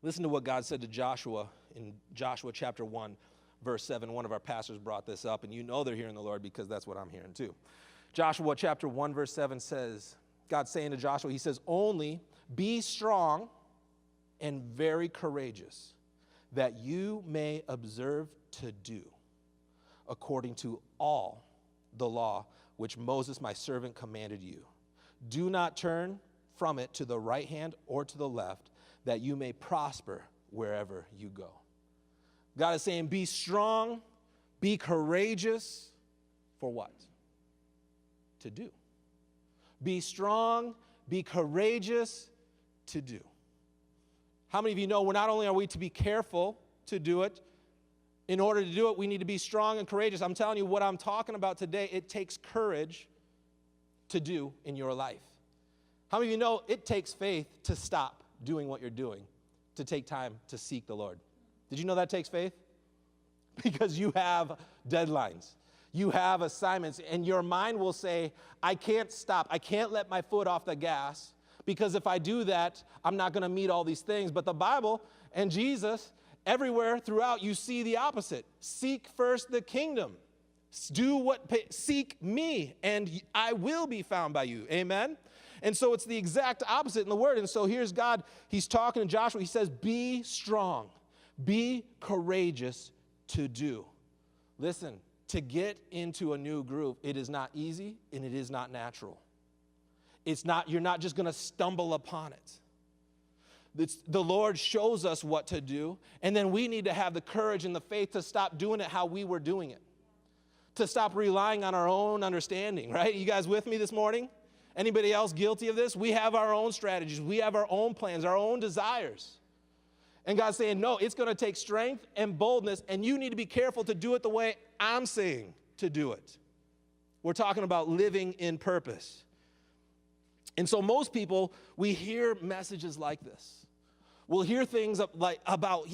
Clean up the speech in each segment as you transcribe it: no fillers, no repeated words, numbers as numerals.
Listen to what God said to Joshua in Joshua chapter 1, verse 7. One of our pastors brought this up, and you know they're hearing the Lord because that's what I'm hearing too. Joshua chapter 1, verse 7 says, God's saying to Joshua, he says, only be strong and very courageous, that you may observe to do according to all the law which Moses my servant commanded you. Do not turn from it to the right hand or to the left, that you may prosper wherever you go. God is saying, be strong, be courageous. For what? To do. Be strong, be courageous to do. How many of you know not only are we to be careful to do it, in order to do it, we need to be strong and courageous. I'm telling you what I'm talking about today, it takes courage to do in your life. How many of you know it takes faith to stop doing what you're doing, to take time to seek the Lord? Did you know that takes faith? Because you have deadlines. You have assignments, and your mind will say, I can't stop. I can't let my foot off the gas, because if I do that, I'm not going to meet all these things. But the Bible and Jesus, everywhere throughout, you see the opposite. Seek first the kingdom. Seek me, and I will be found by you. Amen? And so it's the exact opposite in the word. And so here's God. He's talking to Joshua. He says, be strong. Be courageous to do. Listen, to get into a new groove, it is not easy and it is not natural. You're not just going to stumble upon it. The Lord shows us what to do, and then we need to have the courage and the faith to stop doing it how we were doing it. To stop relying on our own understanding, right? You guys with me this morning? Anybody else guilty of this? We have our own strategies. We have our own plans, our own desires. And God's saying, no, it's going to take strength and boldness, and you need to be careful to do it the way I'm saying to do it. We're talking about living in purpose. And so most people, we hear messages like this. We'll hear things about,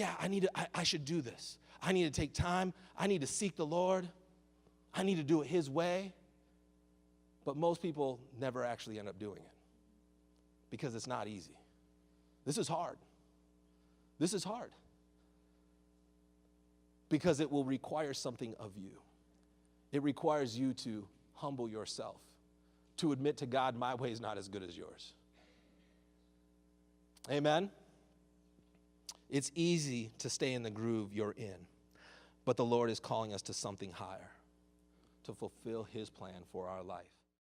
I should do this. I need to take time. I need to seek the Lord. I need to do it His way. But most people never actually end up doing it because it's not easy. This is hard. This is hard because it will require something of you. It requires you to humble yourself, to admit to God, my way is not as good as yours. Amen? It's easy to stay in the groove you're in, but the Lord is calling us to something higher, to fulfill His plan for our life.